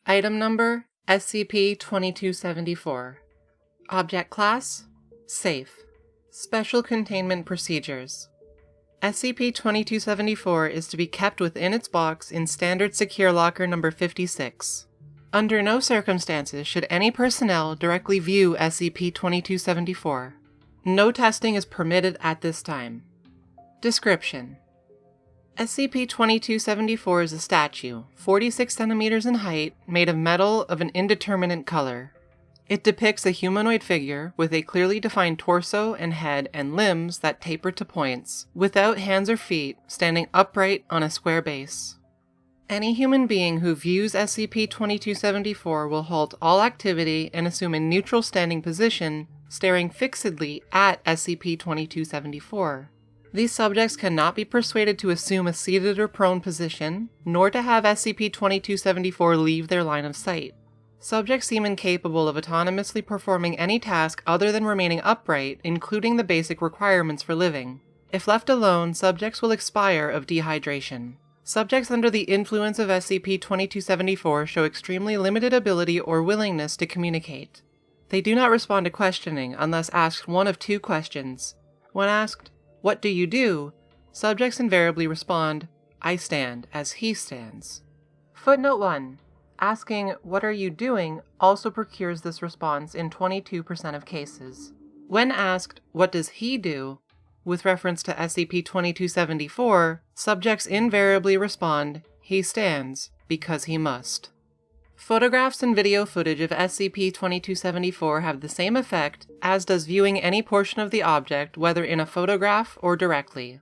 Item Number SCP-2274. Object Class Safe. Special Containment Procedures. SCP-2274 is to be kept within its box in Standard Secure Locker Number 56. Under no circumstances should any personnel directly view SCP-2274. No testing is permitted at this time. Description: SCP-2274 is a statue, 46 centimeters in height, made of metal of an indeterminate color. It depicts a humanoid figure with a clearly defined torso and head and limbs that taper to points, without hands or feet, standing upright on a square base. Any human being who views SCP-2274 will halt all activity and assume a neutral standing position, staring fixedly at SCP-2274. These subjects cannot be persuaded to assume a seated or prone position, nor to have SCP-2274 leave their line of sight. Subjects seem incapable of autonomously performing any task other than remaining upright, including the basic requirements for living. If left alone, subjects will expire of dehydration. Subjects under the influence of SCP-2274 show extremely limited ability or willingness to communicate. They do not respond to questioning unless asked one of two questions. When asked, "What do you do?" subjects invariably respond, "I stand as he stands." Footnote 1. Asking, "What are you doing?" also procures this response in 22% of cases. When asked, "What does he do?" with reference to SCP-2274, subjects invariably respond, "He stands, because he must." Photographs and video footage of SCP-2274 have the same effect, as does viewing any portion of the object, whether in a photograph or directly.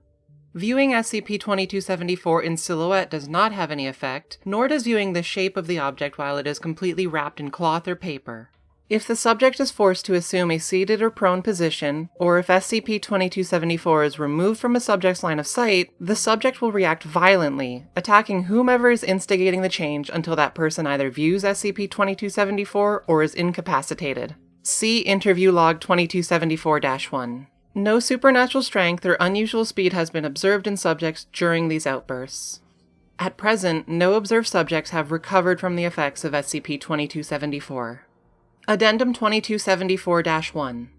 Viewing SCP-2274 in silhouette does not have any effect, nor does viewing the shape of the object while it is completely wrapped in cloth or paper. If the subject is forced to assume a seated or prone position, or if SCP-2274 is removed from a subject's line of sight, the subject will react violently, attacking whomever is instigating the change until that person either views SCP-2274 or is incapacitated. See Interview Log 2274-1. No supernatural strength or unusual speed has been observed in subjects during these outbursts. At present, no observed subjects have recovered from the effects of SCP-2274. Addendum 2274-1.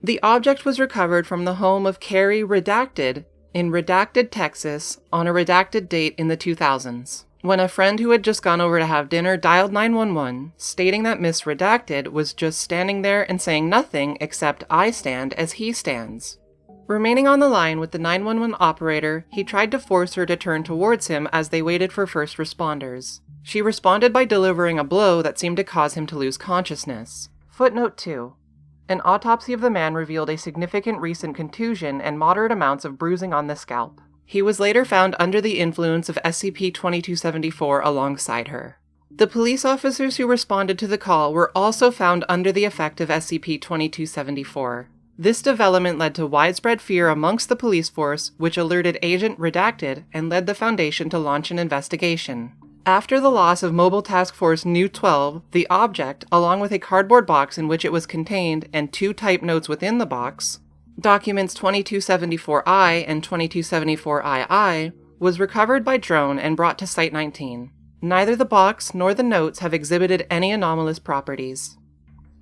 The object was recovered from the home of Carrie Redacted in Redacted, Texas, on a redacted date in the 2000s, when a friend who had just gone over to have dinner dialed 911, stating that Miss Redacted was just standing there and saying nothing except "I stand as he stands." Remaining on the line with the 911 operator, he tried to force her to turn towards him as they waited for first responders. She responded by delivering a blow that seemed to cause him to lose consciousness. Footnote 2. An autopsy of the man revealed a significant recent contusion and moderate amounts of bruising on the scalp. He was later found under the influence of SCP-2274 alongside her. The police officers who responded to the call were also found under the effect of SCP-2274. This development led to widespread fear amongst the police force, which alerted Agent Redacted and led the Foundation to launch an investigation. After the loss of Mobile Task Force Nu-12, the object, along with a cardboard box in which it was contained and two typed notes within the box, documents 2274-I and 2274-II, was recovered by drone and brought to Site-19. Neither the box nor the notes have exhibited any anomalous properties.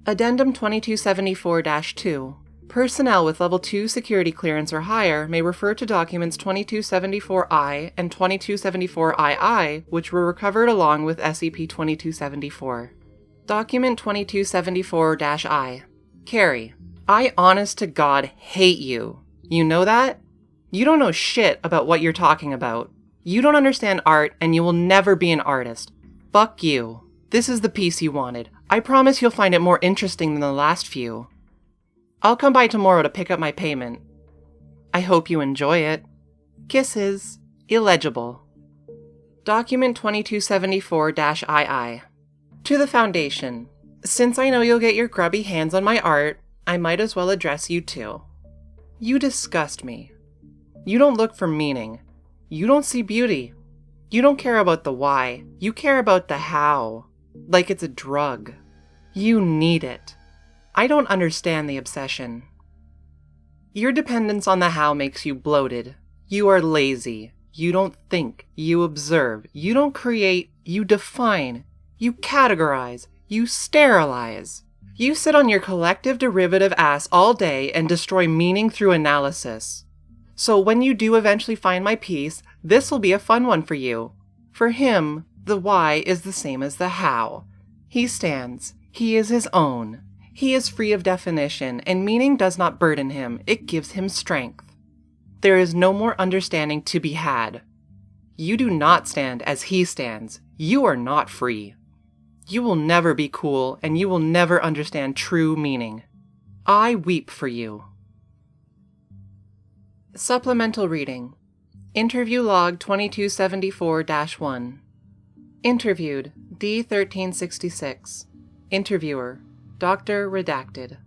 Addendum 2274-2. Personnel with Level 2 security clearance or higher may refer to documents 2274-I and 2274-II, which were recovered along with SCP-2274. Document 2274-I. Carrie, I honest to God hate you. You know that? You don't know shit about what you're talking about. You don't understand art, and you will never be an artist. Fuck you. This is the piece you wanted. I promise you'll find it more interesting than the last few. I'll come by tomorrow to pick up my payment. I hope you enjoy it. Kisses. Illegible. Document 2274-II. To the Foundation. Since I know you'll get your grubby hands on my art, I might as well address you too. You disgust me. You don't look for meaning. You don't see beauty. You don't care about the why. You care about the how. Like it's a drug. You need it. I don't understand the obsession. Your dependence on the how makes you bloated. You are lazy. You don't think. You observe. You don't create. You define. You categorize. You sterilize. You sit on your collective derivative ass all day and destroy meaning through analysis. So when you do eventually find my piece, this'll be a fun one for you. For him, the why is the same as the how. He stands. He is his own. He is free of definition, and meaning does not burden him. It gives him strength. There is no more understanding to be had. You do not stand as he stands. You are not free. You will never be cool, and you will never understand true meaning. I weep for you. Supplemental reading. Interview log 2274-1. Interviewed, D1366. Interviewer, Dr. Redacted.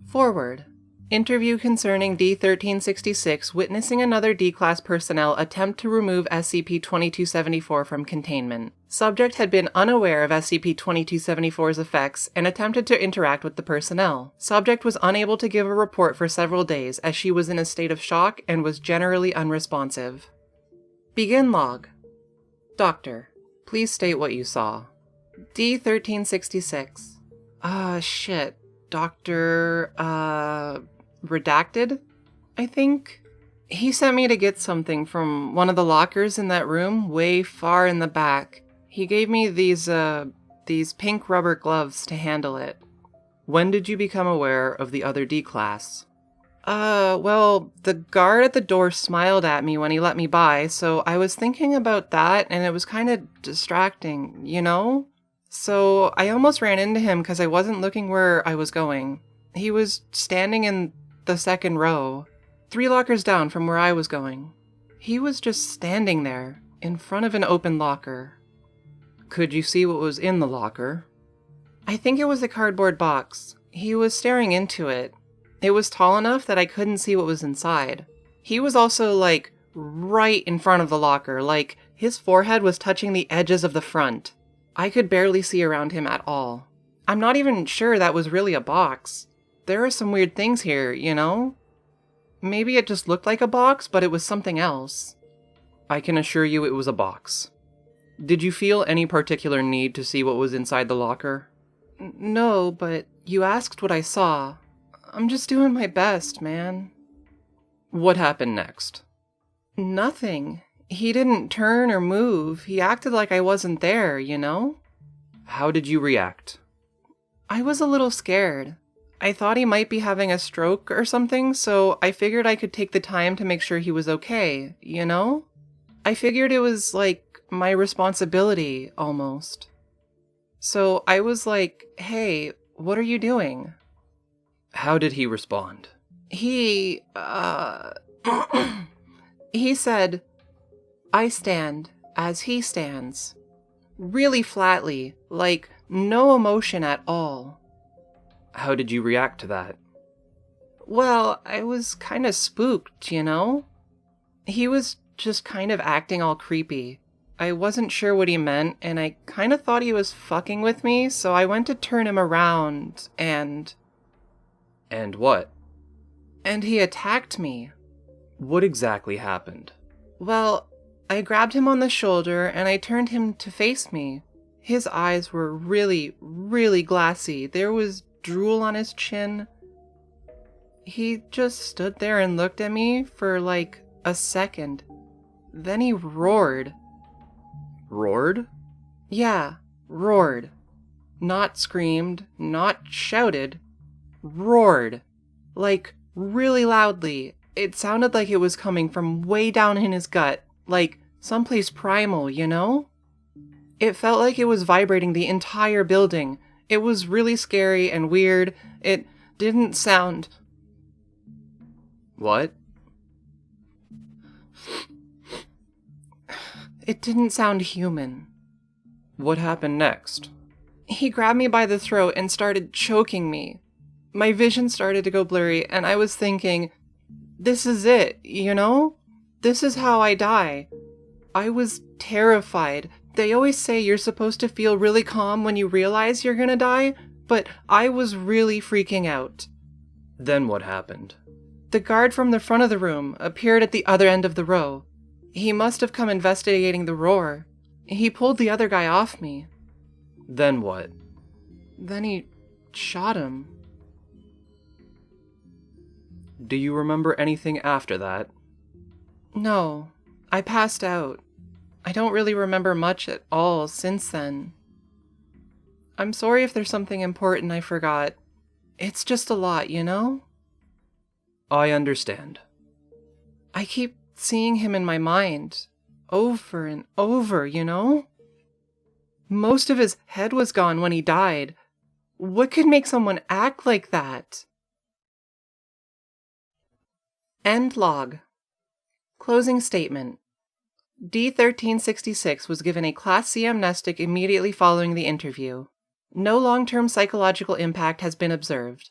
Forward. Interview concerning D1366 witnessing another D-Class personnel attempt to remove SCP-2274 from containment. Subject had been unaware of SCP-2274's effects and attempted to interact with the personnel. Subject was unable to give a report for several days as she was in a state of shock and was generally unresponsive. Begin log. Doctor, please state what you saw. D1366. Shit. Dr. Redacted, I think? He sent me to get something from one of the lockers in that room way far in the back. He gave me these pink rubber gloves to handle it. When did you become aware of the other D-Class? Well, the guard at the door smiled at me when he let me by, so I was thinking about that, and it was kind of distracting, you know? So I almost ran into him because I wasn't looking where I was going. He was standing in the second row, 3 lockers down from where I was going. He was just standing there, in front of an open locker. Could you see what was in the locker? I think it was a cardboard box. He was staring into it. It was tall enough that I couldn't see what was inside. He was also, like, right in front of the locker, like, his forehead was touching the edges of the front. I could barely see around him at all. I'm not even sure that was really a box. There are some weird things here, you know? Maybe it just looked like a box, but it was something else. I can assure you it was a box. Did you feel any particular need to see what was inside the locker? No, but you asked what I saw. I'm just doing my best, man. What happened next? Nothing. He didn't turn or move. He acted like I wasn't there, you know? How did you react? I was a little scared. I thought he might be having a stroke or something, so I figured I could take the time to make sure he was okay, you know? I figured it was, like, my responsibility, almost. So I was like, hey, what are you doing? How did he respond? He said, I stand as he stands. Really flatly, like no emotion at all. How did you react to that? Well, I was kind of spooked, you know? He was just kind of acting all creepy. I wasn't sure what he meant, and I kind of thought he was fucking with me, so I went to turn him around, and... And what? And he attacked me. What exactly happened? Well, I grabbed him on the shoulder, and I turned him to face me. His eyes were really, really glassy. There was drool on his chin. He just stood there and looked at me for like a second. Then he roared. Roared? Yeah, roared. Not screamed, not shouted. Roared. Like, really loudly. It sounded like it was coming from way down in his gut. Like, someplace primal, you know? It felt like it was vibrating the entire building. It was really scary and weird. It didn't sound... What? It didn't sound human. What happened next? He grabbed me by the throat and started choking me. My vision started to go blurry, and I was thinking, this is it, you know? This is how I die. I was terrified. They always say you're supposed to feel really calm when you realize you're gonna die, but I was really freaking out. Then what happened? The guard from the front of the room appeared at the other end of the row. He must have come investigating the roar. He pulled the other guy off me. Then what? Then he shot him. Do you remember anything after that? No, I passed out. I don't really remember much at all since then. I'm sorry if there's something important I forgot. It's just a lot, you know? I understand. I keep seeing him in my mind, over and over, you know? Most of his head was gone when he died. What could make someone act like that? End log. Closing statement. D-1366 was given a Class C amnestic immediately following the interview. No long-term psychological impact has been observed.